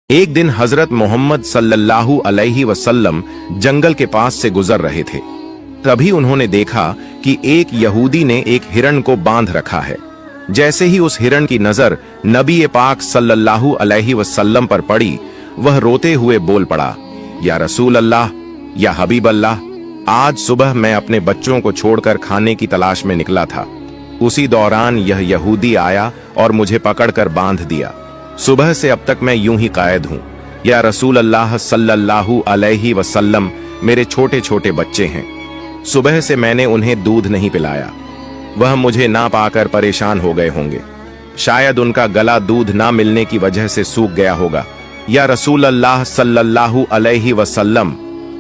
एक दिन हजरत मोहम्मद सल्लल्लाहु अलैहि वसल्लम जंगल के पास से गुजर रहे थे। तभी उन्होंने देखा कि एक यहूदी ने एक हिरण को बांध रखा है। जैसे ही उस हिरण की नजर नबी पाक सल्लल्लाहु अलैहि वसल्लम पर पड़ी, वह रोते हुए बोल पड़ा, या रसूल अल्लाह, या हबीब अल्लाह, आज सुबह मैं अपने बच्चों को छोड़कर खाने की तलाश में निकला था। उसी दौरान यह यहूदी आया और मुझे पकड़कर बांध दिया। सुबह से अब तक मैं यूं ही कायद हूं। या रसूल अल्लाह सल्लल्लाहु अलैहि वसल्लम, मेरे छोटे छोटे बच्चे हैं। सुबह से मैंने उन्हें दूध नहीं पिलाया। वह मुझे ना पाकर परेशान हो गए होंगे। शायद उनका गला दूध ना मिलने की वजह से सूख गया होगा। या रसूल अल्लाह सल्लल्लाहु अलैहि वसल्लम,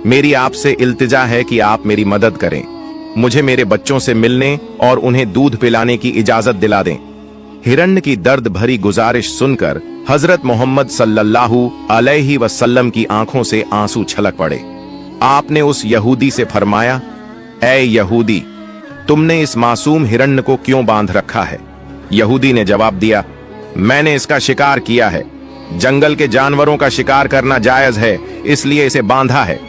मेरी आपसे इल्तिजा है कि आप मेरी मदद करें। मुझे मेरे बच्चों से मिलने और उन्हें दूध पिलाने की इजाजत दिला दें। हिरण्य की दर्द भरी गुजारिश सुनकर हजरत मोहम्मद सल्लल्लाहु अलैहि वसल्लम की आंखों से आंसू छलक पड़े। आपने उस यहूदी से फरमाया, ऐ यहूदी, तुमने इस मासूम हिरण्य को क्यों बांध रखा है? यहूदी ने जवाब दिया, मैंने इसका शिकार किया है। जंगल के जानवरों का शिकार करना जायज है, इसलिए इसे बांधा है।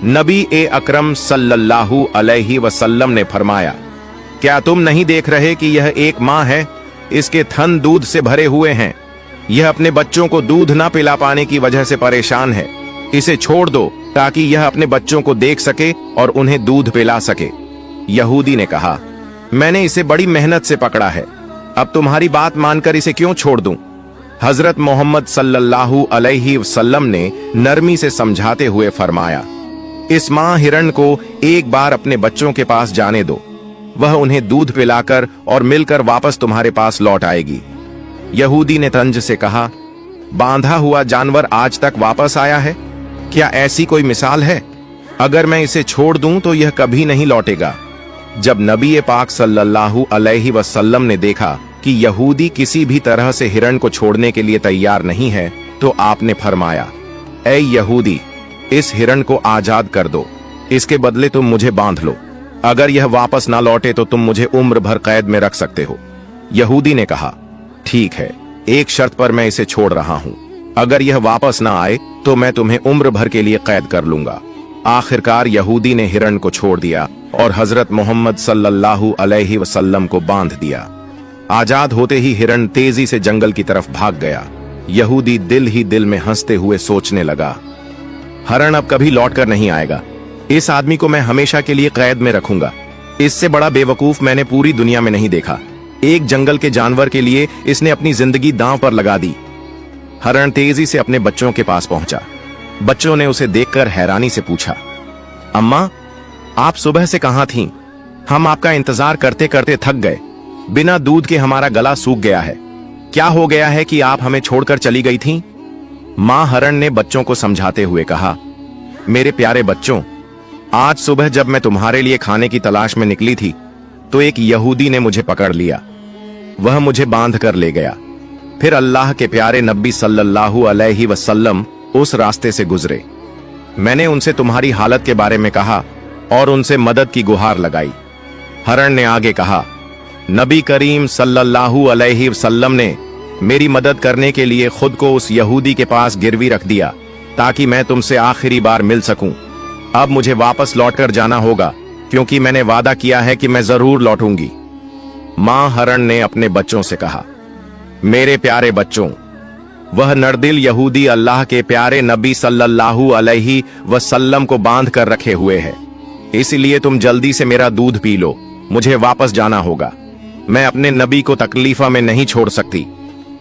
नबी अकरम सल्लल्लाहु अलैहि वसल्लम ने फरमाया, क्या तुम नहीं देख रहे कि यह एक माँ है? इसके थन दूध से भरे हुए हैं। यह अपने बच्चों को दूध ना पिला पाने की वजह से परेशान है। इसे छोड़ दो ताकि यह अपने बच्चों को देख सके और उन्हें दूध पिला सके। यहूदी ने कहा, मैंने इसे बड़ी मेहनत से पकड़ा है, अब तुम्हारी बात मानकर इसे क्यों छोड़ दूं? हजरत मोहम्मद सल्लल्लाहु अलैहि वसल्लम ने नरमी से समझाते हुए फरमाया, इस मां हिरण को एक बार अपने बच्चों के पास जाने दो। वह उन्हें दूध पिलाकर और मिलकर वापस तुम्हारे पास लौट आएगी। यहूदी ने तंज से कहा, बांधा हुआ जानवर आज तक वापस आया है? क्या ऐसी कोई मिसाल है? अगर मैं इसे छोड़ दूं तो यह कभी नहीं लौटेगा। जब नबी पाक सल्लल्लाहु अलैहि वसल्लम ने देखा कि यहूदी किसी भी तरह से हिरण को छोड़ने के लिए तैयार नहीं है, तो आपने फरमाया, ऐ यहूदी, इस हिरण को आजाद कर दो। इसके बदले तुम मुझे बांध लो। अगर यह वापस ना लौटे तो तुम मुझे उम्र भर कैद में रख सकते हो। यहूदी ने कहा, ठीक है, एक शर्त पर मैं इसे छोड़ रहा हूं। अगर यह वापस ना आए तो मैं तुम्हें उम्र भर के लिए कैद कर लूंगा। आखिरकार यहूदी ने हिरण को छोड़ दिया और हजरत मोहम्मद सल्लल्लाहु अलैहि वसल्लम को बांध दिया। आजाद होते ही हिरण तेजी से जंगल की तरफ भाग गया। यहूदी दिल ही दिल में हंसते हुए सोचने लगा, हिरण अब कभी लौट कर नहीं आएगा। इस आदमी को मैं हमेशा के लिए कैद में रखूंगा। इससे बड़ा बेवकूफ मैंने पूरी दुनिया में नहीं देखा। एक जंगल के जानवर के लिए इसने अपनी जिंदगी दांव पर लगा दी। हिरण तेजी से अपने बच्चों के पास पहुंचा। बच्चों ने उसे देखकर हैरानी से पूछा, अम्मा, आप सुबह से कहां थीं? हम आपका इंतजार करते करते थक गए। बिना दूध के हमारा गला सूख गया है। क्या हो गया है कि आप हमें छोड़कर चली गई थीं? मां हिरण ने बच्चों को समझाते हुए कहा, मेरे प्यारे बच्चों, आज सुबह जब मैं तुम्हारे लिए खाने की तलाश में निकली थी तो एक यहूदी ने मुझे पकड़ लिया। वह मुझे बांध कर ले गया। फिर अल्लाह के प्यारे नबी सल्लल्लाहु अलैहि वसल्लम उस रास्ते से गुजरे। मैंने उनसे तुम्हारी हालत के बारे में कहा और उनसे मदद की गुहार लगाई। हिरण ने आगे कहा, नबी करीम सल्लल्लाहु अलैहि वसल्लम ने मेरी मदद करने के लिए खुद को उस यहूदी के पास गिरवी रख दिया ताकि मैं तुमसे आखिरी बार मिल सकूं। अब मुझे वापस लौटकर जाना होगा क्योंकि मैंने वादा किया है कि मैं जरूर लौटूंगी। मां हिरण ने अपने बच्चों से कहा, मेरे प्यारे बच्चों, वह नरदिल यहूदी अल्लाह के प्यारे नबी सल्लल्लाहु अलैहि वसल्लम को बांध कर रखे हुए है। इसलिए तुम जल्दी से मेरा दूध पी लो। मुझे वापस जाना होगा। मैं अपने नबी को तकलीफा में नहीं छोड़ सकती।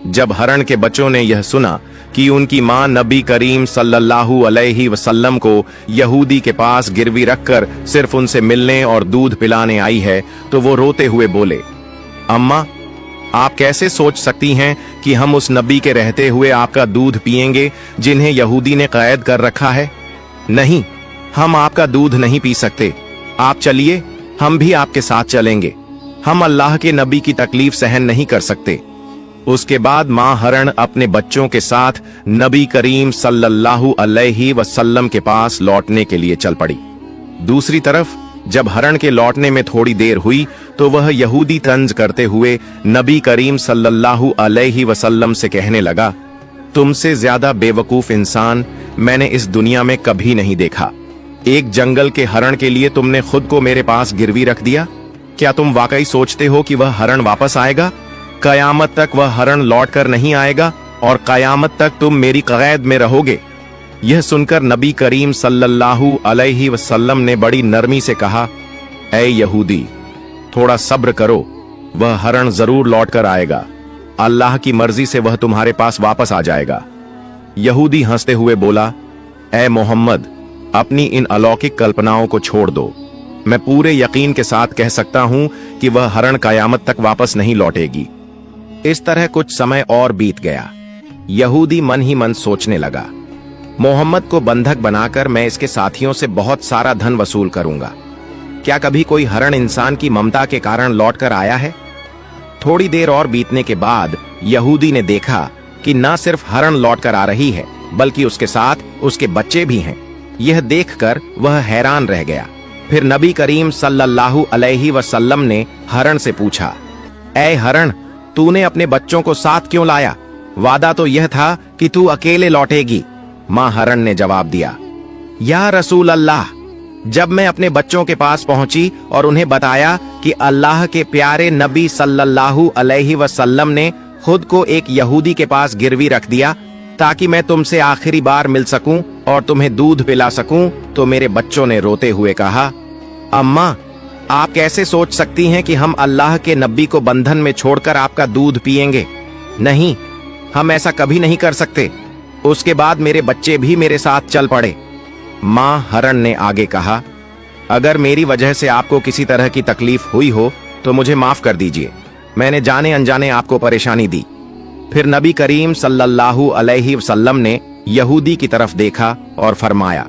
जब हिरण के बच्चों ने यह सुना कि उनकी मां नबी करीम सल्लल्लाहु अलैहि वसल्लम को यहूदी के पास गिरवी रखकर सिर्फ उनसे मिलने और दूध पिलाने आई है, तो वो रोते हुए बोले, अम्मा, आप कैसे सोच सकती हैं कि हम उस नबी के रहते हुए आपका दूध पिएंगे जिन्हें यहूदी ने कैद कर रखा है? नहीं, हम आपका दूध नहीं पी सकते। आप चलिए, हम भी आपके साथ चलेंगे। हम अल्लाह के नबी की तकलीफ सहन नहीं कर सकते। उसके बाद मां हिरण अपने बच्चों के साथ नबी करीम सल्लल्लाहु अलैहि वसल्लम के पास लौटने के लिए चल पड़ी। दूसरी तरफ जब हिरण के लौटने में थोड़ी देर हुई तो वह यहूदी तंज करते हुए नबी करीम सल्लल्लाहु अलैहि वसल्लम से कहने लगा, तुमसे ज्यादा बेवकूफ इंसान मैंने इस दुनिया में कभी नहीं देखा। एक जंगल के हरण के लिए तुमने खुद को मेरे पास गिरवी रख दिया। क्या तुम वाकई सोचते हो कि वह हरण वापस आएगा? कयामत तक वह हरण लौट कर नहीं आएगा और कयामत तक तुम मेरी कैद में रहोगे। यह सुनकर नबी करीम सल्लल्लाहु अलैहि वसल्लम ने बड़ी नरमी से कहा, ऐ यहूदी, थोड़ा सब्र करो, वह हरण जरूर लौट कर आएगा। अल्लाह की मर्जी से वह तुम्हारे पास वापस आ जाएगा। यहूदी हंसते हुए बोला, ऐ मोहम्मद, अपनी इन अलौकिक कल्पनाओं को छोड़ दो। मैं पूरे यकीन के साथ कह सकता हूं कि वह हरण कयामत तक वापस नहीं लौटेगी। इस तरह कुछ समय और बीत गया। यहूदी मन ही मन सोचने लगा, मोहम्मद को बंधक बनाकर मैं इसके साथियों से बहुत सारा धन वसूल करूंगा। क्या कभी कोई हरण इंसान की ममता के कारण लौट कर आया है? थोड़ी देर और बीतने के बाद यहूदी ने देखा कि न सिर्फ हरण लौट कर आ रही है, बल्कि उसके साथ उसके बच्चे भी हैं। यह देखकर वह हैरान रह गया। फिर नबी करीम सल्लल्लाहु अलैहि वसल्लम ने हरण से पूछा, ऐ हरण, तूने अपने बच्चों को साथ क्यों लाया? वादा तो यह था कि तू अकेले लौटेगी। मां हरण ने जवाब दिया, या रसूल अल्लाह, जब मैं अपने बच्चों के पास पहुंची और उन्हें बताया कि अल्लाह के प्यारे नबी सल्लल्लाहु अलैहि वसल्लम ने खुद को एक यहूदी के पास गिरवी रख दिया ताकि मैं तुमसे आखिरी बार मिल सकूं और तुम्हें दूध पिला सकूं, तो मेरे बच्चों ने रोते हुए कहा, अम्मा, आप कैसे सोच सकती हैं कि हम अल्लाह के नबी को बंधन में छोड़कर आपका दूध पिएंगे? नहीं, हम ऐसा कभी नहीं कर सकते। उसके बाद मेरे बच्चे भी मेरे साथ चल पड़े। मां हरण ने आगे कहा, अगर मेरी वजह से आपको किसी तरह की तकलीफ हुई हो तो मुझे माफ कर दीजिए। मैंने जाने अनजाने आपको परेशानी दी। फिर नबी करीम सल्लल्लाहु अलैहि वसल्लम ने यहूदी की तरफ देखा और फरमाया,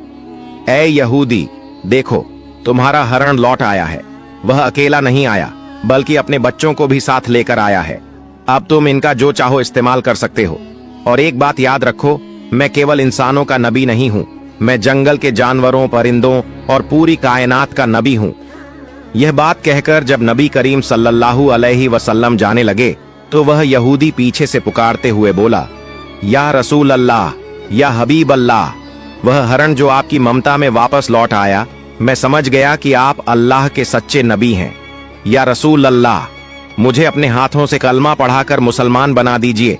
ऐ यहूदी, देखो, तुम्हारा हरण लौट आया है। वह अकेला नहीं आया, बल्कि अपने बच्चों को भी साथ लेकर आया है। अब तुम इनका जो चाहो इस्तेमाल कर सकते हो। और एक बात याद रखो, मैं केवल इंसानों का नबी नहीं हूं, मैं जंगल के जानवरों, परिंदों और पूरी कायनात का नबी हूं। यह बात कहकर जब नबी करीम सल्लल्लाहु अलैहि वसल्लम जाने लगे तो वह यहूदी पीछे से पुकारते हुए बोला, या रसूल अल्लाह, या हबीब अल्लाह, वह हरण जो आपकी ममता में वापस लौट आया, मैं समझ गया कि आप अल्लाह के सच्चे नबी हैं। या रसूल अल्लाह, मुझे अपने हाथों से कलमा पढ़ाकर मुसलमान बना दीजिए।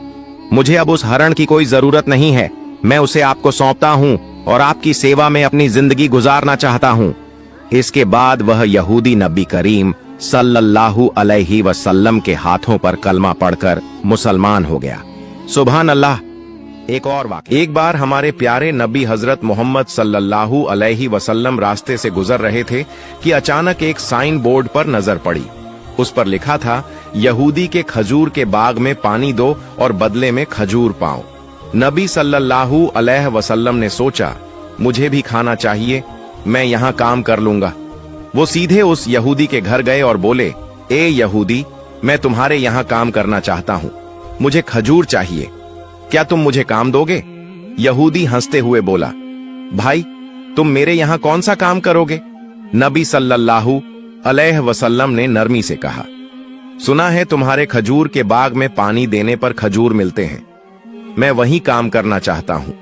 मुझे अब उस हरण की कोई जरूरत नहीं है। मैं उसे आपको सौंपता हूं और आपकी सेवा में अपनी जिंदगी गुजारना चाहता हूं। इसके बाद वह यहूदी नबी करीम सल्लल्लाहु अलैहि वसल्लम के हाथों पर कलमा पढ़कर मुसलमान हो गया। सुभान अल्लाह। एक और वाक़या, एक बार हमारे प्यारे नबी हजरत मोहम्मद सल्लल्लाहु अलैहि वसल्लम रास्ते से गुजर रहे थे कि अचानक एक साइन बोर्ड पर नजर पड़ी। उस पर लिखा था, यहूदी के खजूर के बाग में पानी दो और बदले में खजूर पाओ। नबी सल्लल्लाहु अलैहि वसल्लम ने सोचा, मुझे भी खाना चाहिए, मैं यहाँ काम कर लूंगा। वो सीधे उस यहूदी के घर गए और बोले, ए यहूदी, मैं तुम्हारे यहाँ काम करना चाहता हूँ, मुझे खजूर चाहिए, क्या तुम मुझे काम दोगे? यहूदी हंसते हुए बोला, भाई, तुम मेरे यहाँ कौन सा काम करोगे? नबी सल्लल्लाहु अलैहि वसल्लम ने नरमी से कहा, सुना है तुम्हारे खजूर के बाग में पानी देने पर खजूर मिलते हैं, मैं वही काम करना चाहता हूं।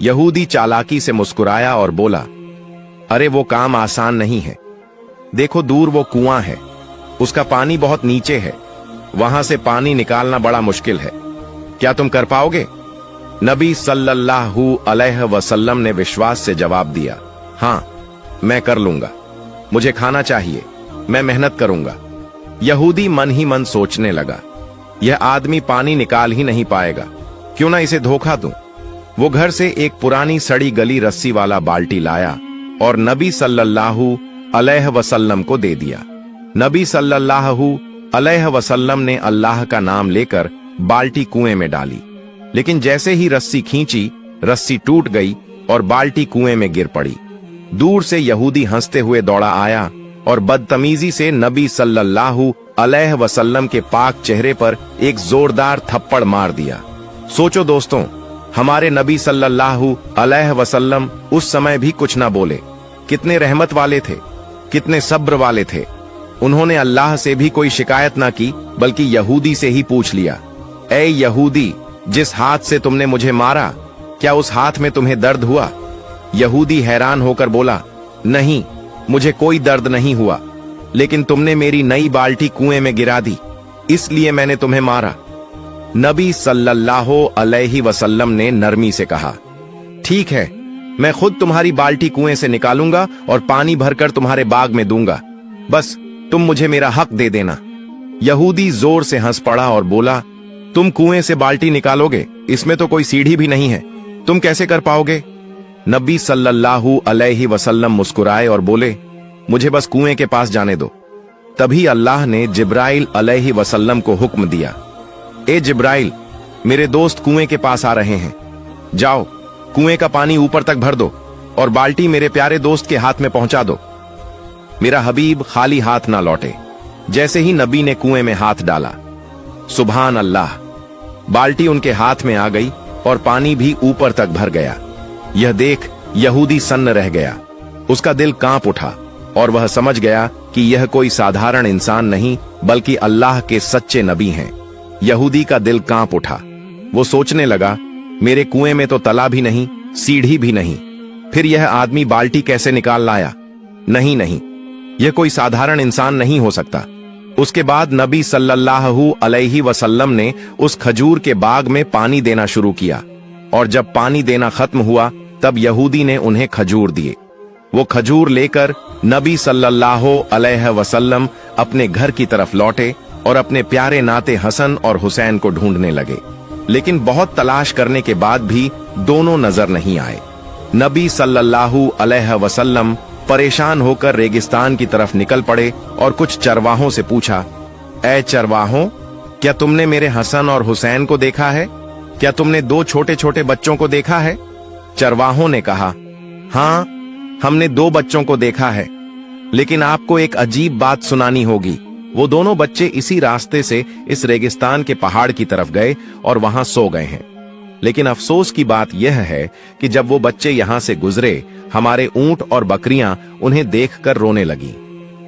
यहूदी चालाकी से मुस्कुराया और बोला, अरे वो काम आसान नहीं है। देखो, दूर वो कुआं है, उसका पानी बहुत नीचे है, वहां से पानी निकालना बड़ा मुश्किल है। क्या तुम कर पाओगे? नबी सल्लल्लाहु अलैहि वसल्लम ने विश्वास से जवाब दिया, हां, मैं कर लूंगा, मुझे खाना चाहिए, मैं मेहनत करूंगा। यहूदी मन ही मन सोचने लगा, यह आदमी पानी निकाल ही नहीं पाएगा, क्यों ना इसे धोखा दूं। वो घर से एक पुरानी सड़ी गली रस्सी वाला बाल्टी लाया और नबी सल्लल्लाहु अलैहि वसल्लम को दे दिया। नबी सल्लल्लाहु अलैहि वसल्लम ने अल्लाह का नाम लेकर बाल्टी कुएं में डाली, लेकिन जैसे ही रस्सी खींची, रस्सी टूट गई और बाल्टी कुएं में गिर पड़ी। दूर से यहूदी हंसते हुए दौड़ा आया और बदतमीजी से नबी सल्लल्लाहु अलैहि वसल्लम के पाक चेहरे पर एक जोरदार थप्पड़ मार दिया। सोचो दोस्तों, हमारे नबी सल्लल्लाहु अलैहि वसल्लम उस समय भी कुछ ना बोले। कितने रहमत वाले थे, कितने सब्र वाले थे। उन्होंने अल्लाह से भी कोई शिकायत ना की, बल्कि यहूदी से ही पूछ लिया, ऐ यहूदी, जिस हाथ से तुमने मुझे मारा, क्या उस हाथ में तुम्हें दर्द हुआ? यहूदी हैरान होकर बोला, नहीं, मुझे कोई दर्द नहीं हुआ, लेकिन तुमने मेरी नई बाल्टी कुएं में गिरा दी, इसलिए मैंने तुम्हें मारा। नबी सल्लल्लाहु अलैहि वसल्लम ने नरमी से कहा, ठीक है, मैं खुद तुम्हारी बाल्टी कुएं से निकालूंगा और पानी भरकर तुम्हारे बाग में दूंगा, बस तुम मुझे मेरा हक दे देना। यहूदी जोर से हंस पड़ा और बोला, तुम कुएं से बाल्टी निकालोगे? इसमें तो कोई सीढ़ी भी नहीं है, तुम कैसे कर पाओगे? नबी सल्लल्लाहु अलैहि वसल्लम मुस्कुराए और बोले, मुझे बस कुएं के पास जाने दो। तभी अल्लाह ने जिब्राइल अलैहि वसल्लम को हुक्म दिया, ए जिब्राइल, मेरे दोस्त कुएं के पास आ रहे हैं, जाओ कुएं का पानी ऊपर तक भर दो और बाल्टी मेरे प्यारे दोस्त के हाथ में पहुंचा दो। मेरा हबीब खाली हाथ ना लौटे। जैसे ही नबी ने कुएं में हाथ डाला, सुभान अल्लाह, बाल्टी उनके हाथ में आ गई और पानी भी ऊपर तक भर गया। यह देख यहूदी सन्न रह गया, उसका दिल कांप उठा और वह समझ गया कि यह कोई साधारण इंसान नहीं बल्कि अल्लाह के सच्चे नबी हैं। यहूदी का दिल कांप उठा, वो सोचने लगा, मेरे कुएं में तो तला भी नहीं, सीढ़ी भी नहीं, फिर यह आदमी बाल्टी कैसे निकाल लाया? नहीं नहीं, यह कोई साधारण इंसान नहीं हो सकता। उसके बाद नबी सल्लल्लाहु अलैहि वसल्लम ने उस खजूर के बाग में पानी देना शुरू किया और जब पानी देना खत्म हुआ तब यहूदी ने उन्हें खजूर दिए। वो खजूर लेकर नबी सल्लल्लाहु अलैहि वसल्लम अपने घर की तरफ लौटे और अपने प्यारे नाते हसन और हुसैन को ढूंढने लगे, लेकिन बहुत तलाश करने के बाद भी दोनों नजर नहीं आए। नबी सल्लल्लाहु अलैहि वसल्लम परेशान होकर रेगिस्तान की तरफ निकल पड़े और कुछ चरवाहों से पूछा, ऐ चरवाहों, क्या तुमने मेरे हसन और हुसैन को देखा है? क्या तुमने दो छोटे छोटे बच्चों को देखा है? चरवाहों ने कहा, हाँ, हमने दो बच्चों को देखा है, लेकिन आपको एक अजीब बात सुनानी होगी। वो दोनों बच्चे इसी रास्ते से इस रेगिस्तान के पहाड़ की तरफ गए और वहां सो गए हैं, लेकिन अफसोस की बात यह है कि जब वो बच्चे यहां से गुजरे, हमारे ऊंट और बकरियां उन्हें देखकर रोने लगी।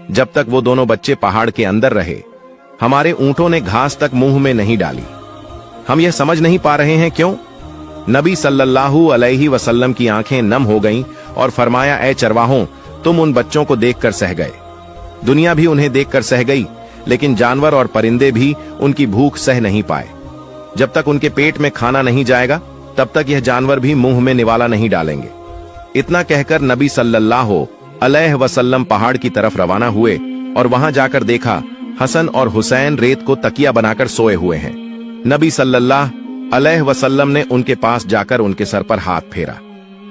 जब तक वो दोनों बच्चे पहाड़ के अंदर रहे, हमारे ऊंटों ने घास तक मुंह में नहीं डाली। हम यह समझ नहीं पा रहे हैं क्यों? नबी सल्लल्लाहु अलैहि वसल्लम की आंखें नम हो गईं और फरमाया, ऐ चरवाहों, तुम उन बच्चों को देखकर सह गए, दुनिया भी उन्हें देखकर सह गई, लेकिन जानवर और परिंदे भी उनकी भूख सह नहीं पाए। जब तक उनके पेट में खाना नहीं जाएगा, तब तक यह जानवर भी मुंह में निवाला नहीं डालेंगे। इतना कहकर नबी सल्लल्लाहु अलैहि वसल्लम पहाड़ की तरफ रवाना हुए और वहां जाकर देखा, हसन और हुसैन रेत को तकिया बनाकर सोए हुए हैं। नबी सल्लल्लाहु अलैहि वसल्लम ने उनके पास जाकर उनके सर पर हाथ फेरा।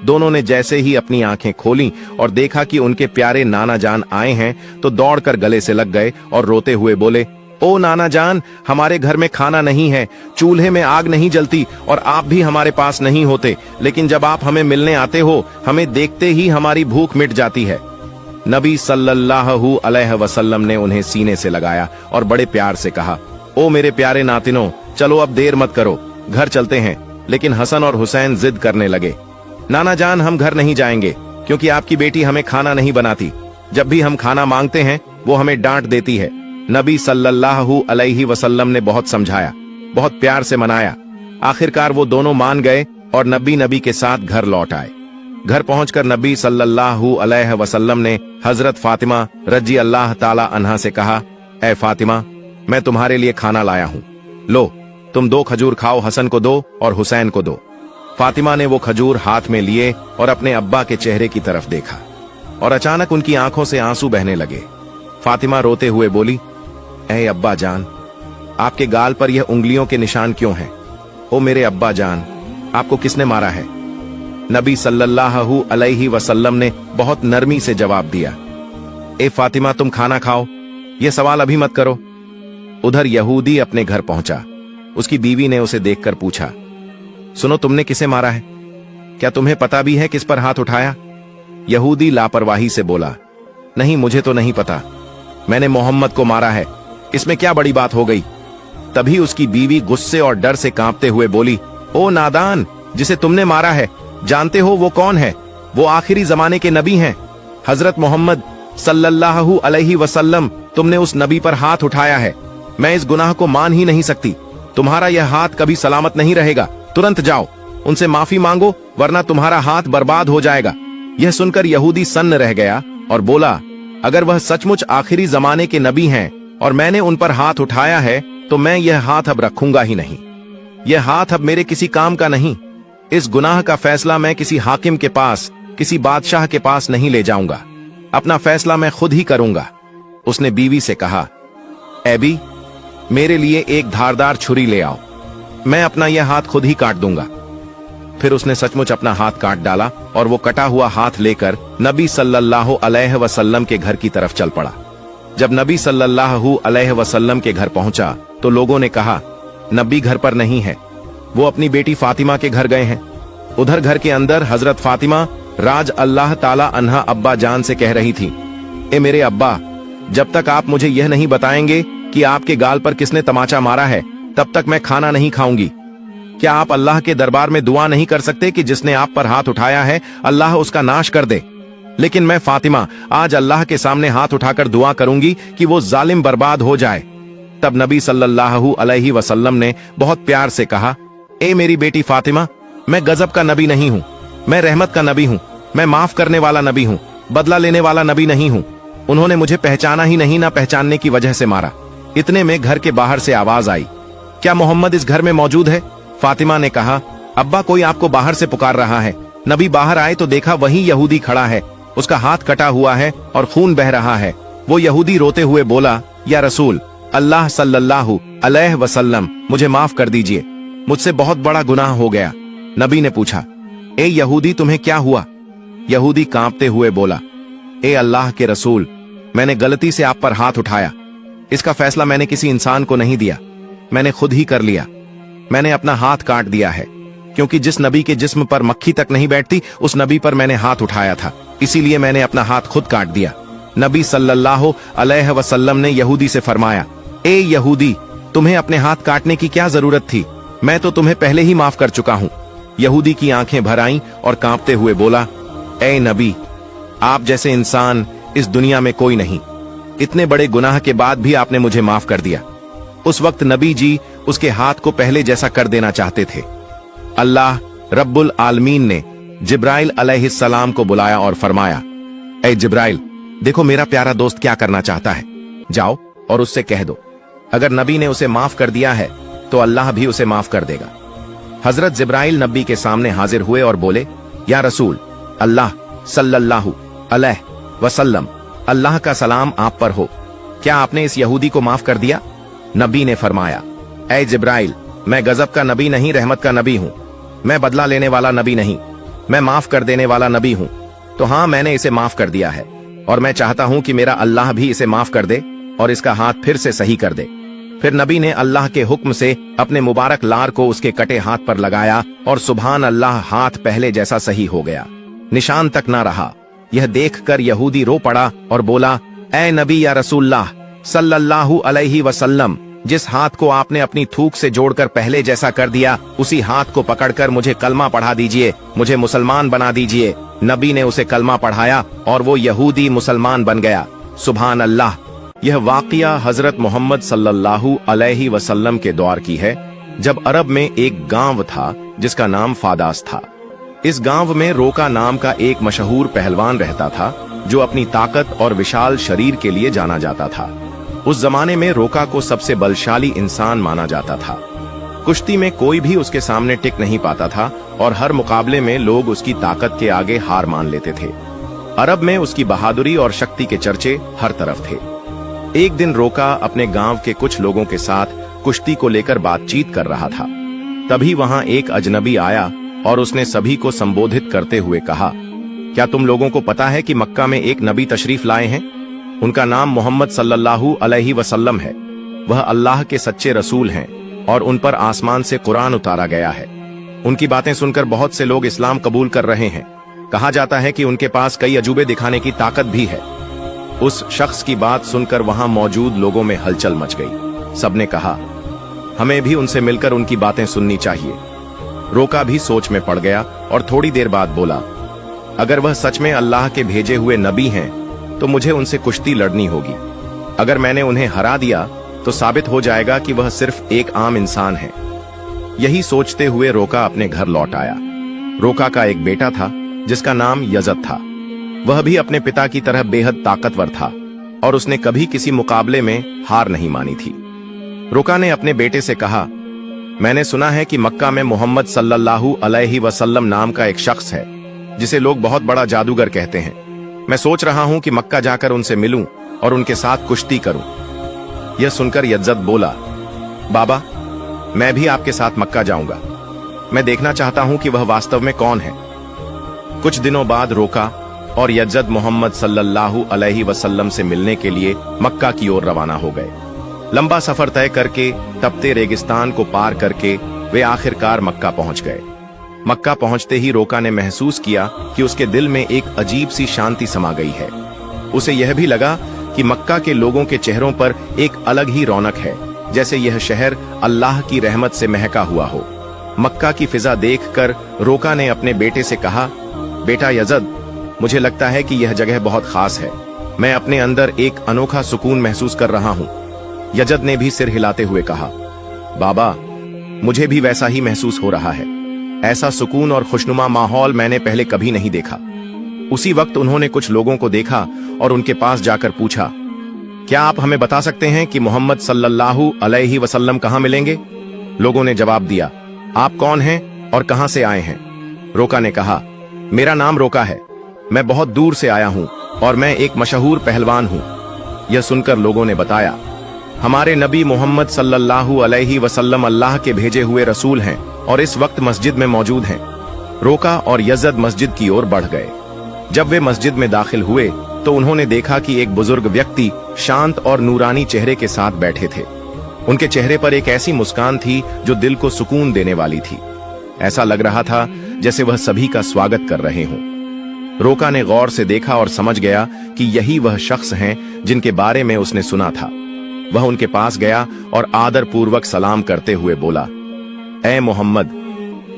दोनों ने जैसे ही अपनी आंखें खोली और देखा कि उनके प्यारे नाना जान आए हैं, तो दौड़कर गले से लग गए और रोते हुए बोले, ओ नाना जान, हमारे घर में खाना नहीं है, चूल्हे में आग नहीं जलती और आप भी हमारे पास नहीं होते, लेकिन जब आप हमें मिलने आते हो, हमें देखते ही हमारी भूख मिट जाती है। नबी सल्लल्लाहु अलैहि वसल्लम ने उन्हें सीने से लगाया और बड़े प्यार से कहा, ओ मेरे प्यारे नातिनों, चलो अब देर मत करो, घर चलते हैं। लेकिन हसन और हुसैन जिद करने लगे, नाना जान, हम घर नहीं जाएंगे, क्योंकि आपकी बेटी हमें खाना नहीं बनाती। जब भी हम खाना मांगते हैं, वो हमें डांट देती है। नबी सल्लल्लाहु अलैहि वसल्लम ने बहुत समझाया, बहुत प्यार से मनाया। आखिरकार वो दोनों मान गए और नबी के साथ घर लौट आए। घर पहुंचकर नबी सल्लल्लाहु अलैहि वसल्लम ने हजरत फातिमा रजी अल्लाह ताला अन्हा से कहा, ऐ फातिमा, मैं तुम्हारे लिए खाना लाया हूं, लो तुम 2 खजूर खाओ, हसन को दो और हुसैन को दो। फातिमा ने वो खजूर हाथ में लिए और अपने अब्बा के चेहरे की तरफ देखा और अचानक उनकी आंखों से आंसू बहने लगे। फातिमा रोते हुए बोली, ऐ अब्बा जान, आपके गाल पर यह उंगलियों के निशान क्यों हैं? ओ मेरे अब्बा जान, आपको किसने मारा है? नबी सल्लल्लाहु अलैहि वसल्लम ने बहुत नरमी से जवाब दिया, ए फातिमा, तुम खाना खाओ, यह सवाल अभी मत करो। उधर यहूदी अपने घर पहुंचा। उसकी बीवी ने उसे देखकर पूछा, सुनो, तुमने किसे मारा है? क्या तुम्हें पता भी है किस पर हाथ उठाया? यहूदी लापरवाही से बोला, नहीं, मुझे तो नहीं पता, मैंने मोहम्मद को मारा है, इसमें क्या बड़ी बात हो गई? तभी उसकी बीवी गुस्से और डर से कांपते हुए बोली, ओ नादान, जिसे तुमने मारा है, जानते हो वो कौन है? वो आखिरी जमाने के नबी हैं, हजरत मोहम्मद सल्लल्लाहु अलैहि वसल्लम। तुमने उस नबी पर हाथ उठाया है, मैं इस गुनाह को मान ही नहीं सकती। तुम्हारा यह हाथ कभी सलामत नहीं रहेगा, तुरंत जाओ, उनसे माफी मांगो, वरना तुम्हारा हाथ बर्बाद हो जाएगा। यह सुनकर यहूदी सन्न रह गया और बोला, अगर वह सचमुच आखिरी जमाने के नबी हैं और मैंने उन पर हाथ उठाया है, तो मैं यह हाथ अब रखूंगा ही नहीं। यह हाथ अब मेरे किसी काम का नहीं। इस गुनाह का फैसला मैं किसी हाकिम के पास, किसी बादशाह के पास नहीं ले जाऊंगा। अपना फैसला मैं खुद ही करूंगा। उसने बीवी से कहा, एबी, मेरे लिए एक धारदार छुरी ले आओ, मैं अपना यह हाथ खुद ही काट दूंगा। फिर उसने सचमुच अपना हाथ काट डाला और वो कटा हुआ हाथ लेकर नबी सल्लल्लाहु अलैहि वसल्लम के घर की तरफ चल पड़ा। जब नबी सल्लल्लाहु अलैहि वसल्लम के घर पहुंचा तो लोगों ने कहा, नबी घर पर नहीं है, वो अपनी बेटी फातिमा के घर गए हैं। उधर घर के अंदर हजरत फातिमा राज अल्लाह ताला अन्हा अब्बा जान से कह रही थी, ए मेरे अब्बा, जब तक आप मुझे यह नहीं बताएंगे कि आपके गाल पर किसने तमाचा मारा है, तब तक मैं खाना नहीं खाऊंगी। क्या आप अल्लाह के दरबार में दुआ नहीं कर सकते कि जिसने आप पर हाथ उठाया है अल्लाह उसका नाश कर दे? लेकिन मैं फातिमा आज अल्लाह के सामने हाथ उठाकर दुआ करूंगी कि वो जालिम बर्बाद हो जाए। तब नबी सल्लल्लाहु अलैहि वसल्लम ने बहुत प्यार से कहा, ए मेरी बेटी फातिमा, मैं गजब का नबी नहीं हूं, मैं रहमत का नबी हूं, मैं माफ करने वाला नबी हूं, बदला लेने वाला नबी नहीं हूं। उन्होंने मुझे पहचाना ही नहीं, ना पहचानने की वजह से मारा। इतने में घर के बाहर से आवाज आई, क्या मोहम्मद इस घर में मौजूद है? फातिमा ने कहा, अब्बा, कोई आपको बाहर से पुकार रहा है। नबी बाहर आए तो देखा वही यहूदी खड़ा है, उसका हाथ कटा हुआ है और खून बह रहा है। वो यहूदी रोते हुए बोला, या रसूल अल्लाह सल्लल्लाहु अलैहि वसल्लम, मुझे माफ कर दीजिए, मुझसे बहुत बड़ा गुनाह हो गया। नबी ने पूछा, ए यहूदी, तुम्हें क्या हुआ? यहूदी कांपते हुए बोला, ए अल्लाह के रसूल, मैंने गलती से आप पर हाथ उठाया। इसका फैसला मैंने किसी इंसान को नहीं दिया, मैंने खुद ही कर लिया। मैंने अपना हाथ काट दिया है, क्योंकि जिस नबी के जिस्म पर मक्खी तक नहीं बैठती उस नबी पर मैंने हाथ उठाया था, इसीलिए मैंने अपना हाथ खुद काट दिया। नबी सल्लल्लाहु अलैहि वसल्लम ने यहूदी से फरमाया, ए यहूदी, तुम्हें अपने हाथ काटने की क्या जरूरत थी? मैं तो तुम्हें पहले ही माफ कर चुका हूं। यहूदी की आंखें भर आईं और कांपते हुए बोला, ए नबी, आप जैसे इंसान इस दुनिया में कोई नहीं। इतने बड़े गुनाह के बाद भी आपने मुझे माफ कर दिया। उस वक्त नबी जी उसके हाथ को पहले जैसा कर देना चाहते थे। अल्लाह रब्बुल आलमीन ने जिब्राइल अलैहिस्सलाम को बुलाया और फरमाया, ए जिब्राइल, देखो मेरा प्यारा दोस्त क्या करना चाहता है, जाओ और उससे कह दो, अगर नबी ने उसे माफ कर दिया है तो अल्लाह भी उसे माफ कर देगा। हजरत जिब्राइल नबी के सामने हाजिर हुए और बोले, या रसूल अल्लाह सल्लल्लाहु अलैहि वसल्लम, अल्लाह का सलाम आप पर हो, क्या आपने इस यहूदी को माफ कर दिया? नबी ने फरमाया, ऐ जिब्राइल, मैं गजब का नबी नहीं, रहमत का नबी हूं। मैं बदला लेने वाला नबी नहीं, मैं माफ कर देने वाला नबी हूं। तो हाँ, मैंने इसे माफ कर दिया है और मैं चाहता हूं कि मेरा अल्लाह भी इसे माफ कर दे और इसका हाथ फिर से सही कर दे। फिर नबी ने अल्लाह के हुक्म से अपने मुबारक लार को उसके कटे हाथ पर लगाया और सुभान अल्लाह, हाथ पहले जैसा सही हो गया, निशान तक ना रहा। यह देखकर यहूदी रो पड़ा और बोला, ऐ नबी या रसूलल्लाह सल्लल्लाहु अलैहि वसल्लम, जिस हाथ को आपने अपनी थूक से जोड़कर पहले जैसा कर दिया, उसी हाथ को पकड़कर मुझे कलमा पढ़ा दीजिए, मुझे मुसलमान बना दीजिए। नबी ने उसे कलमा पढ़ाया और वो यहूदी मुसलमान बन गया। सुभान अल्लाह। यह वाक़िया हजरत मोहम्मद सल्लल्लाहु अलैहि वसल्लम के दौर की है, जब अरब में एक गांव था जिसका नाम फादास था। इस गांव में रोका नाम का एक मशहूर पहलवान रहता था, जो अपनी ताकत और विशाल शरीर के लिए जाना जाता था। उस जमाने में रोका को सबसे बलशाली इंसान माना जाता था। कुश्ती में कोई भी उसके सामने टिक नहीं पाता था और हर मुकाबले में लोग उसकी ताकत के आगे हार मान लेते थे। अरब में उसकी बहादुरी और शक्ति के चर्चे हर तरफ थे। एक दिन रोका अपने गांव के कुछ लोगों के साथ कुश्ती को लेकर बातचीत कर रहा था। तभी वहां एक अजनबी आया और उसने सभी को संबोधित करते हुए कहा, क्या तुम लोगों को पता है कि मक्का में एक नबी तशरीफ लाए हैं? उनका नाम मोहम्मद सल्लल्लाहु अलैहि वसल्लम है। वह अल्लाह के सच्चे रसूल हैं और उन पर आसमान से कुरान उतारा गया है। उनकी बातें सुनकर बहुत से लोग इस्लाम कबूल कर रहे हैं। कहा जाता है कि उनके पास कई अजूबे दिखाने की ताकत भी है। उस शख्स की बात सुनकर वहां मौजूद लोगों में हलचल मच गई। सबने कहा, हमें भी उनसे मिलकर उनकी बातें सुननी चाहिए। रोका भी सोच में पड़ गया और थोड़ी देर बाद बोला, अगर वह सच में अल्लाह के भेजे हुए नबी हैं तो मुझे उनसे कुश्ती लड़नी होगी। अगर मैंने उन्हें हरा दिया तो साबित हो जाएगा कि वह सिर्फ एक आम इंसान है। यही सोचते हुए रोका अपने घर लौट आया। रोका का एक बेटा था जिसका नाम यजद था। वह भी अपने पिता की तरह बेहद ताकतवर था और उसने कभी किसी मुकाबले में हार नहीं मानी थी। रोका ने अपने बेटे से कहा, मैंने सुना है कि मक्का में मोहम्मद सल्लल्लाहु अलैहि वसल्लम नाम का एक शख्स है जिसे लोग बहुत बड़ा जादूगर कहते हैं। मैं सोच रहा हूं कि मक्का जाकर उनसे मिलूं और उनके साथ कुश्ती करूं। यह सुनकर यजद बोला, बाबा, मैं भी आपके साथ मक्का जाऊंगा। मैं देखना चाहता हूं कि वह वास्तव में कौन है। कुछ दिनों बाद रोका और यजद मोहम्मद सल्लल्लाहु अलैहि वसल्लम से मिलने के लिए मक्का की ओर रवाना हो गए। लंबा सफर तय करके, तपते रेगिस्तान को पार करके वे आखिरकार मक्का पहुंच गए। मक्का पहुंचते ही रोका ने महसूस किया कि उसके दिल में एक अजीब सी शांति समा गई है। उसे यह भी लगा कि मक्का के लोगों के चेहरों पर एक अलग ही रौनक है, जैसे यह शहर अल्लाह की रहमत से महका हुआ हो। मक्का की फिजा देखकर रोका ने अपने बेटे से कहा, बेटा यजद, मुझे लगता है कि यह जगह बहुत खास है। मैं अपने अंदर एक अनोखा सुकून महसूस कर रहा हूं। यजद ने भी सिर हिलाते हुए कहा, बाबा, मुझे भी वैसा ही महसूस हो रहा है। ऐसा सुकून और खुशनुमा माहौल मैंने पहले कभी नहीं देखा। उसी वक्त उन्होंने कुछ लोगों को देखा और उनके पास जाकर पूछा, क्या आप हमें बता सकते हैं कि मोहम्मद सल्लल्लाहु अलैहि वसल्लम कहां मिलेंगे? लोगों ने जवाब दिया, आप कौन हैं और कहां से आए हैं? रोका ने कहा, मेरा नाम रोका है। मैं बहुत दूर से आया हूं और मैं एक मशहूर पहलवान हूं। यह सुनकर लोगों ने बताया, हमारे नबी मोहम्मद सल्लल्लाहु अलैहि वसल्लम अल्लाह के भेजे हुए रसूल हैं और इस वक्त मस्जिद में मौजूद हैं। रोका और यजद मस्जिद की ओर बढ़ गए। जब वे मस्जिद में दाखिल हुए तो उन्होंने देखा कि एक बुजुर्ग व्यक्ति शांत और नूरानी चेहरे के साथ बैठे थे। उनके चेहरे पर एक ऐसी मुस्कान थी जो दिल को सुकून देने वाली थी। ऐसा लग रहा था जैसे वह सभी का स्वागत कर रहे हों। रोका ने गौर से देखा और समझ गया कि यही वह शख्स हैं जिनके बारे में उसने सुना था। वह उनके पास गया और आदर पूर्वक सलाम करते हुए बोला, ऐ मोहम्मद,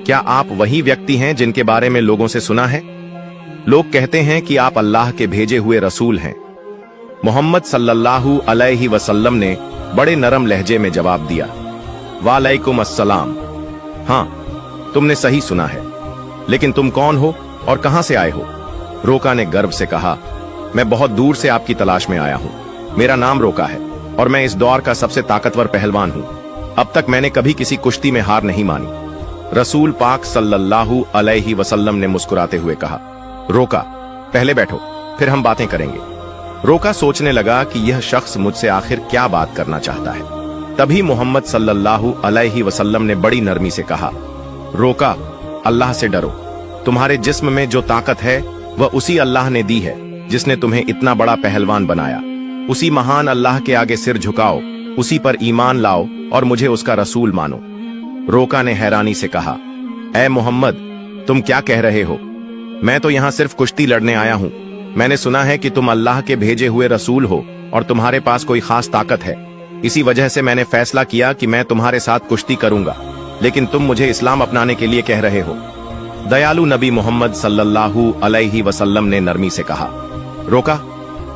क्या आप वही व्यक्ति हैं जिनके बारे में लोगों से सुना है? लोग कहते हैं कि आप अल्लाह के भेजे हुए रसूल हैं। मोहम्मद सल्लल्लाहु अलैहि वसल्लम ने बड़े नरम लहजे में जवाब दिया, वालेकुम अस्सलाम। हाँ, तुमने सही सुना है, लेकिन तुम कौन हो और कहां से आए हो? रोका ने गर्व से कहा, मैं बहुत दूर से आपकी तलाश में आया हूं। मेरा नाम रोका है और मैं इस दौर का सबसे ताकतवर पहलवान हूं। अब तक मैंने कभी किसी कुश्ती में हार नहीं मानी। रसूल पाक सल्लल्लाहु अलैहि वसल्लम ने मुस्कुराते हुए कहा, रोका, पहले बैठो, फिर हम बातें करेंगे। रोका सोचने लगा कि यह शख्स मुझसे आखिर क्या बात करना चाहता है। तभी मोहम्मद सल्लल्लाहु अलैहि वसल्लम ने बड़ी नरमी से कहा, रोका, अल्लाह से डरो। तुम्हारे जिस्म में जो ताकत है वह उसी अल्लाह ने दी है जिसने तुम्हें इतना बड़ा पहलवान बनाया। उसी महान अल्लाह के आगे सिर झुकाओ, उसी पर ईमान लाओ और मुझे उसका रसूल मानो। रोका ने हैरानी से कहा, ऐ मोहम्मद, तुम क्या कह रहे हो? मैं तो यहाँ सिर्फ कुश्ती लड़ने आया हूँ। मैंने सुना है कि तुम अल्लाह के भेजे हुए रसूल हो और तुम्हारे पास कोई खास ताकत है। इसी वजह से मैंने फैसला किया कि मैं तुम्हारे साथ कुश्ती करूंगा, लेकिन तुम मुझे इस्लाम अपनाने के लिए कह रहे हो। दयालु नबी मोहम्मद सल्लल्लाहु अलैहि वसल्लम ने नरमी से कहा, रोका,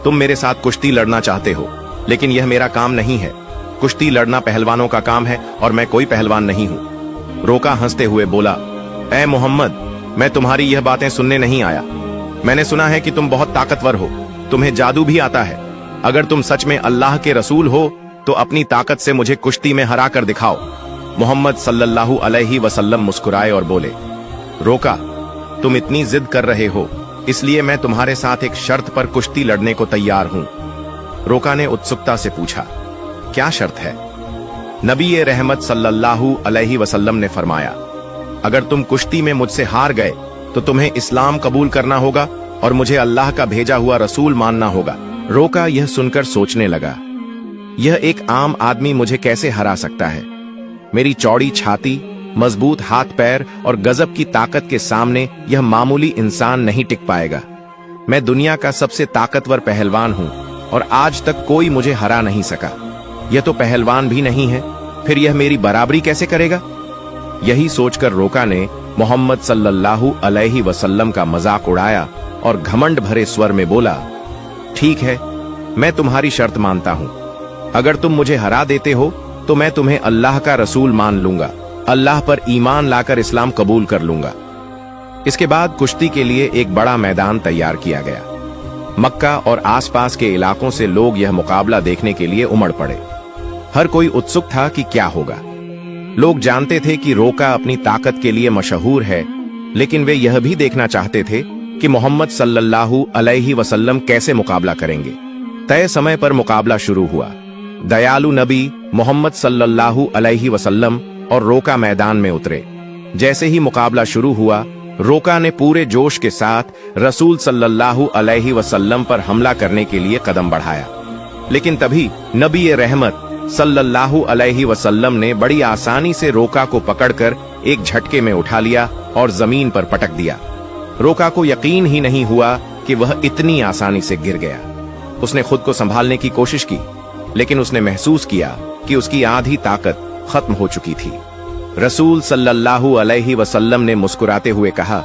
तुम मेरे साथ कुश्ती लड़ना चाहते हो, लेकिन यह मेरा काम नहीं है। कुश्ती लड़ना पहलवानों का काम है और मैं कोई पहलवान नहीं हूँ। रोका हंसते हुए बोला, ऐ मोहम्मद, मैं तुम्हारी यह बातें सुनने नहीं आया। मैंने सुना है कि तुम बहुत ताकतवर हो, तुम्हें जादू भी आता है। अगर तुम सच में अल्लाह के रसूल हो तो अपनी ताकत से मुझे कुश्ती में हरा कर दिखाओ। मोहम्मद सल्लल्लाहु अलैहि वसल्लम मुस्कुराए और बोले, रोका, तुम इतनी जिद कर रहे हो, इसलिए मैं तुम्हारे साथ एक शर्त पर कुश्ती लड़ने को तैयार हूं। रोका ने उत्सुकता से पूछा, क्या शर्त है? नबी रहमत सल्लल्लाहु अलैहि वसल्लम ने फरमाया, अगर तुम कुश्ती में मुझसे हार गए तो तुम्हें इस्लाम कबूल करना होगा और मुझे अल्लाह का भेजा हुआ रसूल मानना होगा। रोका यह सुनकर सोचने लगा, यह एक आम आदमी मुझे कैसे हरा सकता है? मेरी चौड़ी छाती, मजबूत हाथ पैर और गजब की ताकत के सामने यह मामूली इंसान नहीं टिक पाएगा। मैं दुनिया का सबसे ताकतवर पहलवान हूं और आज तक कोई मुझे हरा नहीं सका। यह तो पहलवान भी नहीं है, फिर यह मेरी बराबरी कैसे करेगा? यही सोचकर रोका ने मोहम्मद सल्लल्लाहु अलैहि वसल्लम का मजाक उड़ाया और घमंड भरे स्वर में बोला, ठीक है, मैं तुम्हारी शर्त मानता हूं। अगर तुम मुझे हरा देते हो तो मैं तुम्हें अल्लाह का रसूल मान लूंगा, अल्लाह पर ईमान लाकर इस्लाम कबूल कर लूंगा। इसके बाद कुश्ती के लिए एक बड़ा मैदान तैयार किया गया। मक्का और आसपास के इलाकों से लोग यह मुकाबला देखने के लिए उमड़ पड़े। हर कोई उत्सुक था कि क्या होगा। लोग जानते थे कि रोका अपनी ताकत के लिए मशहूर है, लेकिन वे यह भी देखना चाहते थे कि मोहम्मद सल्लल्लाहु अलैहि वसल्लम कैसे मुकाबला करेंगे। तय समय पर मुकाबला शुरू हुआ। दयालु नबी मोहम्मद सल्लल्लाहु अलैहि वसल्लम और रोका मैदान में उतरे। जैसे ही मुकाबला शुरू हुआ, रोका ने पूरे जोश के साथ रसूल सल्लल्लाहु अलैहि वसल्लम पर हमला करने के लिए कदम बढ़ाया। लेकिन तभी नबी रहमत सल्लल्लाहु अलैहि वसल्लम ने बड़ी आसानी से रोका को पकड़कर एक झटके में उठा लिया और जमीन पर पटक दिया। रोका को यकीन ही नहीं हुआ कि वह इतनी आसानी से गिर गया। उसने खुद को संभालने की कोशिश की, लेकिन उसने महसूस किया कि उसकी आधी ताकत खत्म हो चुकी थी। रसूल सल्लल्लाहु अलैहि वसल्लम ने मुस्कुराते हुए कहा,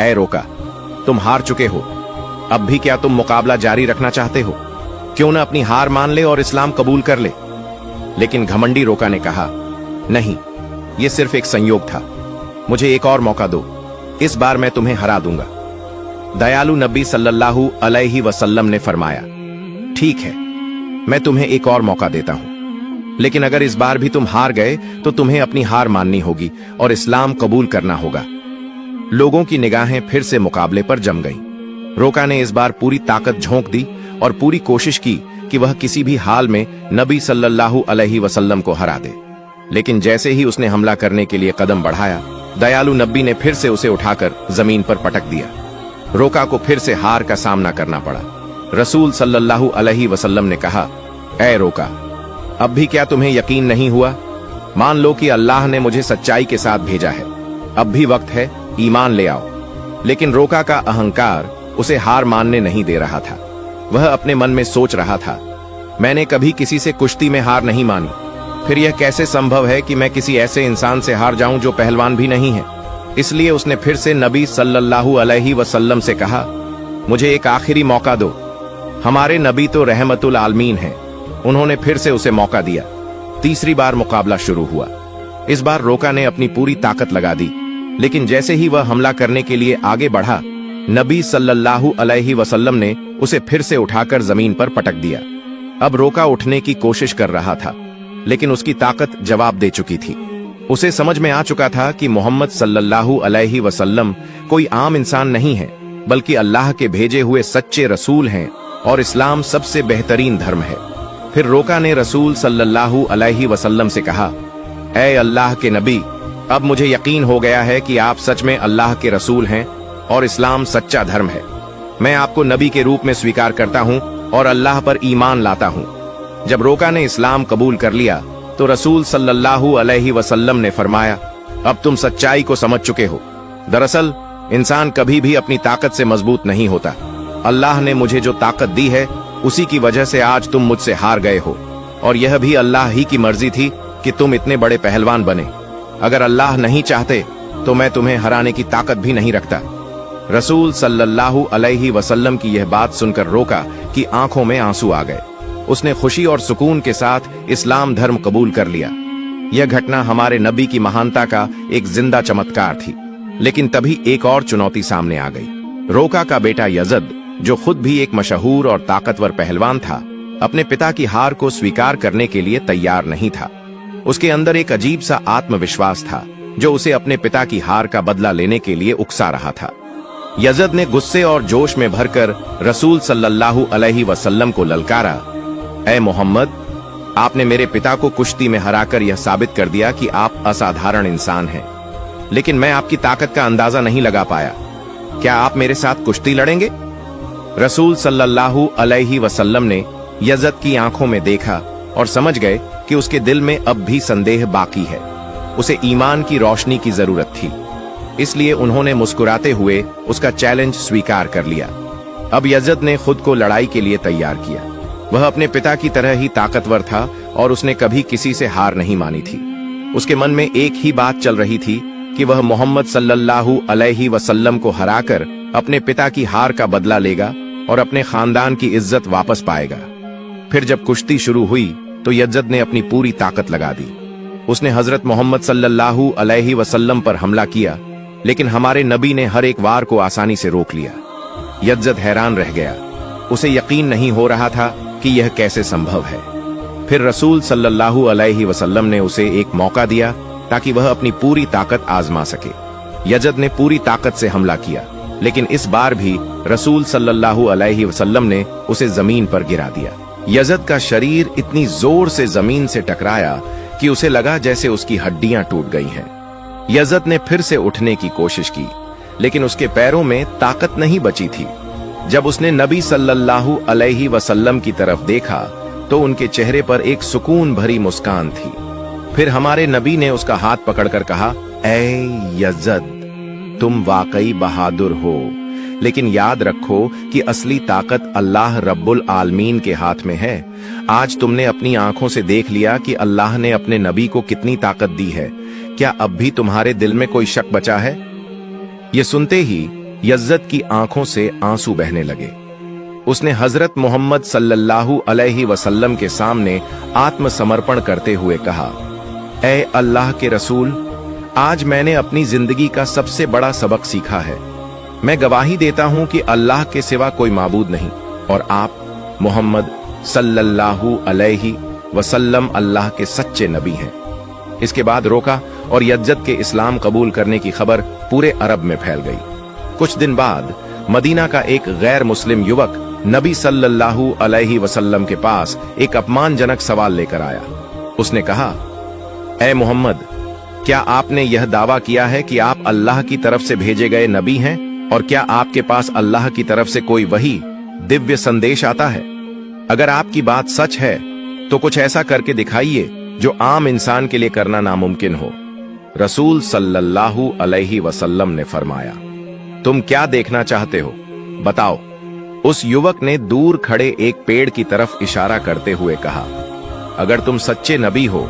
ऐ रोका, तुम हार चुके हो। अब भी क्या तुम मुकाबला जारी रखना चाहते हो? क्यों न अपनी हार मान ले और इस्लाम कबूल कर ले। लेकिन घमंडी रोका ने कहा, नहीं, यह सिर्फ एक संयोग था, मुझे एक और मौका दो, इस बार मैं तुम्हें हरा दूंगा। दयालु नबी सल्लल्लाहु अलैहि वसल्लम ने फरमाया, ठीक है, मैं तुम्हें एक और मौका देता हूं, लेकिन अगर इस बार भी तुम हार गए तो तुम्हें अपनी हार माननी होगी और इस्लाम कबूल करना होगा। लोगों की निगाहें फिर से मुकाबले पर जम गईं। रोका ने इस बार पूरी ताकत झोंक दी और पूरी कोशिश की कि वह किसी भी हाल में नबी सल्लल्लाहु अलैहि वसल्लम को हरा दे। लेकिन जैसे ही उसने हमला करने के लिए कदम बढ़ाया, दयालु नबी ने फिर से उसे उठाकर जमीन पर पटक दिया। रोका को फिर से हार का सामना करना पड़ा। रसूल सल्लल्लाहु अलैहि वसल्लम ने कहा, ऐ रोका, अब भी क्या तुम्हें यकीन नहीं हुआ? मान लो कि अल्लाह ने मुझे सच्चाई के साथ भेजा है, अब भी वक्त है, ईमान ले आओ। लेकिन रोका का अहंकार उसे हार मानने नहीं दे रहा था। वह अपने मन में सोच रहा था, मैंने कभी किसी से कुश्ती में हार नहीं मानी, फिर यह कैसे संभव है कि मैं किसी ऐसे इंसान से हार जाऊं जो पहलवान भी नहीं है। इसलिए उसने फिर से नबी सल्लल्लाहु अलैहि वसल्लम से कहा, मुझे एक आखिरी मौका दो। हमारे नबी तो रहमतुल आलमीन हैं। उन्होंने फिर से उसे मौका दिया। तीसरी बार मुकाबला शुरू हुआ। इस बार रोका ने अपनी पूरी ताकत लगा दी, लेकिन जैसे ही वह हमला करने के लिए आगे बढ़ा, नबी सल्लल्लाहु अलैहि वसल्लम ने उसे फिर से उठाकर जमीन पर पटक दिया। अब रोका उठने की कोशिश कर रहा था, लेकिन उसकी ताकत जवाब दे चुकी थी। उसे समझ में आ चुका था कि मोहम्मद सल्लल्लाहु अलैहि वसल्लम कोई आम इंसान नहीं है, बल्कि अल्लाह के भेजे हुए सच्चे रसूल हैं और इस्लाम सबसे बेहतरीन धर्म है। फिर रोका ने रसूल सल्लल्लाहु अलैहि वसल्लम से कहा, ऐ अल्लाह के नबी, अब मुझे यकीन हो गया है कि आप सच में अल्लाह के रसूल हैं और इस्लाम सच्चा धर्म है। मैं आपको नबी के रूप में स्वीकार करता हूं और अल्लाह पर ईमान लाता हूं। जब रोका ने इस्लाम कबूल कर लिया तो रसूल सल्लल्लाहु अलैहि वसल्लम ने फरमाया, अब तुम सच्चाई को समझ चुके हो। दरअसल इंसान कभी भी अपनी ताकत से मजबूत नहीं होता। अल्लाह ने मुझे जो ताकत दी है, उसी की वजह से आज तुम मुझसे हार गए हो, और यह भी अल्लाह ही की मर्जी थी कि तुम इतने बड़े पहलवान बने। अगर अल्लाह नहीं चाहते तो मैं तुम्हें हराने की ताकत भी नहीं रखता। रसूल सल्लल्लाहु अलैहि वसल्लम की यह बात सुनकर रोका की आंखों में आंसू आ गए। उसने खुशी और सुकून के साथ इस्लाम धर्म कबूल कर लिया। यह घटना हमारे नबी की महानता का एक जिंदा चमत्कार थी। लेकिन तभी एक और चुनौती सामने आ गई। रोका का बेटा यजद, जो खुद भी एक मशहूर और ताकतवर पहलवान था, अपने पिता की हार को स्वीकार करने के लिए तैयार नहीं था। उसके अंदर एक अजीब सा आत्मविश्वास था जो उसे अपने पिता की हार का बदला लेने के लिए उकसा रहा था। यजद ने गुस्से और जोश में भरकर रसूल सल्लल्लाहु अलैहि वसल्लम को ललकारा, ऐ मोहम्मद, आपने मेरे पिता को कुश्ती में हराकर यह साबित कर दिया कि आप असाधारण इंसान हैं, लेकिन मैं आपकी ताकत का अंदाजा नहीं लगा पाया। क्या आप मेरे साथ कुश्ती लड़ेंगे? रसूल सल्लल्लाहु अलैहि वसल्लम ने यजद की आंखों में देखा और समझ गए कि उसके दिल में अब भी संदेह बाकी है। उसे ईमान की रोशनी की जरूरत थी। इसलिए उन्होंने मुस्कुराते हुए उसका चैलेंज स्वीकार कर लिया। अब यजद ने खुद को लड़ाई के लिए तैयार किया। वह अपने पिता की तरह ही ताकतवर था और उसने कभी किसी से हार नहीं मानी थी। उसके मन में एक ही बात चल रही थी कि वह मोहम्मद सल्लल्लाहु अलैहि वसल्लम को हराकर अपने पिता की हार का बदला लेगा और अपने खानदान की इज्जत वापस पाएगा। फिर जब कुश्ती शुरू हुई तो यज़द ने अपनी पूरी ताकत लगा दी। उसने हजरत मोहम्मद सल्लल्लाहु अलैहि वसल्लम पर हमला किया, लेकिन हमारे नबी ने हर एक वार को आसानी से रोक लिया। यज़द हैरान रह गया, उसे यकीन नहीं हो रहा था कि यह कैसे संभव है। फिर रसूल सल्लल्लाहु अलैहि वसल्लम ने उसे एक मौका दिया ताकि वह अपनी पूरी ताकत आजमा सके। यज़द ने पूरी ताकत से हमला किया, लेकिन इस बार भी रसूल सल्लल्लाहु अलैहि वसल्लम ने उसे जमीन पर गिरा दिया। यज़द का शरीर इतनी जोर से जमीन से टकराया कि उसे लगा जैसे उसकी हड्डियां टूट गई हैं। यज़द ने फिर से उठने की कोशिश की, लेकिन उसके पैरों में ताकत नहीं बची थी। जब उसने नबी सल्लल्लाहु अलैहि वसल्लम की तरफ देखा तो उनके चेहरे पर एक सुकून भरी मुस्कान थी। फिर हमारे नबी ने उसका हाथ पकड़कर कहा, ऐ यज़द, तुम वाकई बहादुर हो, लेकिन याद रखो कि असली ताकत अल्लाह रब्बुल आलमीन के हाथ में है। आज तुमने अपनी आंखों से देख लिया कि अल्लाह ने अपने नबी को कितनी ताकत दी है। क्या अब भी तुम्हारे दिल में कोई शक बचा है? ये सुनते ही यज़द की आंखों से आंसू बहने लगे। उसने हजरत मोहम्मद सल्लल्लाहु अलैहि वसल्लम के सामने आत्मसमर्पण करते हुए कहा, ऐ अल्लाह के रसूल, आज मैंने अपनी जिंदगी का सबसे बड़ा सबक सीखा है। मैं गवाही देता हूं कि अल्लाह के सिवा कोई माबूद नहीं और आप मोहम्मद सल्लल्लाहु अलैहि वसल्लम अल्लाह के सच्चे नबी हैं। इसके बाद रोका और यज़द के इस्लाम कबूल करने की खबर पूरे अरब में फैल गई। कुछ दिन बाद मदीना का एक गैर मुस्लिम युवक नबी सल्लल्लाहु अलैहि वसल्लम के पास एक अपमानजनक सवाल लेकर आया। उसने कहा, ऐ मोहम्मद, क्या आपने यह दावा किया है कि आप अल्लाह की तरफ से भेजे गए नबी हैं, और क्या आपके पास अल्लाह की तरफ से कोई वही दिव्य संदेश आता है? अगर आपकी बात सच है तो कुछ ऐसा करके दिखाइए जो आम इंसान के लिए करना नामुमकिन हो। रसूल सल्लल्लाहु अलैहि वसल्लम ने फरमाया, तुम क्या देखना चाहते हो, बताओ। उस युवक ने दूर खड़े एक पेड़ की तरफ इशारा करते हुए कहा, अगर तुम सच्चे नबी हो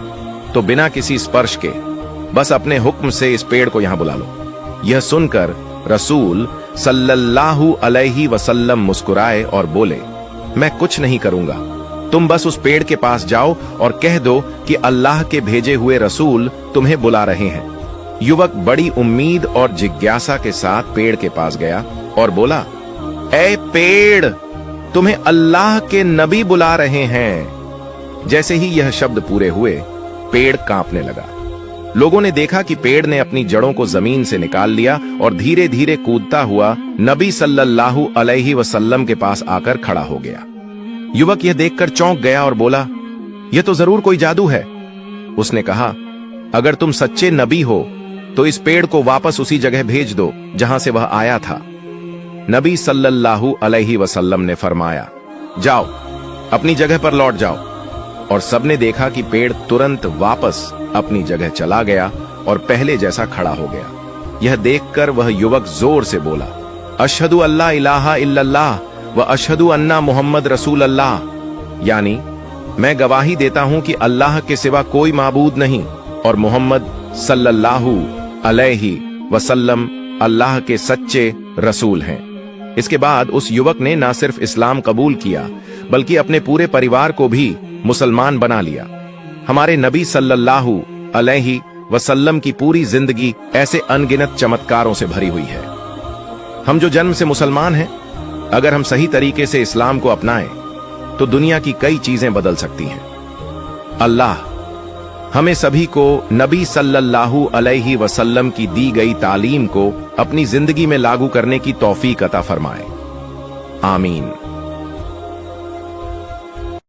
तो बिना किसी स्पर्श के बस अपने हुक्म से इस पेड़ को यहां बुला लो। यह सुनकर रसूल सल्लल्लाहु अलैहि वसल्लम मुस्कुराए और बोले, मैं कुछ नहीं करूंगा, तुम बस उस पेड़ के पास जाओ और कह दो कि अल्लाह के भेजे हुए रसूल तुम्हें बुला रहे हैं। युवक बड़ी उम्मीद और जिज्ञासा के साथ पेड़ के पास गया और बोला, ऐ पेड़, तुम्हें अल्लाह के नबी बुला रहे हैं। जैसे ही यह शब्द पूरे हुए, पेड़ कांपने लगा। लोगों ने देखा कि पेड़ ने अपनी जड़ों को जमीन से निकाल लिया और धीरे धीरे कूदता हुआ नबी सल्लल्लाहु अलैहि वसल्लम के पास आकर खड़ा हो गया। युवक यह देखकर चौंक गया और बोला, यह तो जरूर कोई जादू है। उसने कहा, अगर तुम सच्चे नबी हो तो इस पेड़ को वापस उसी जगह भेज दो जहां से वह आया था। नबी सल्लल्लाहु अलैहि वसल्लम ने फरमाया, जाओ, अपनी जगह पर लौट जाओ। और सबने देखा कि पेड़ तुरंत वापस अपनी जगह चला गया और पहले जैसा खड़ा हो गया। यह देखकर वह युवक जोर से बोला, अशहदु अल्ला इलाहा इल्लल्लाह व अशहदु अन्ना मुहम्मद रसूल अल्लाह, यानी मैं गवाही देता हूं कि अल्लाह के सिवा कोई माबूद नहीं और मोहम्मद सल्लल्लाहु अलैहि वसल्लम अल्लाह के सच्चे रसूल हैं। इसके बाद उस युवक ने न सिर्फ इस्लाम कबूल किया बल्कि अपने पूरे परिवार को भी मुसलमान बना लिया। हमारे नबी सल्लल्लाहु अलैहि वसल्लम की पूरी जिंदगी ऐसे अनगिनत चमत्कारों से भरी हुई है। हम जो जन्म से मुसलमान हैं, अगर हम सही तरीके से इस्लाम को अपनाएं तो दुनिया की कई चीजें बदल सकती हैं। अल्लाह हमें सभी को नबी सल्लल्लाहु अलैहि वसल्लम की दी गई तालीम को अपनी जिंदगी में लागू करने की तौफीक अता फरमाए। आमीन।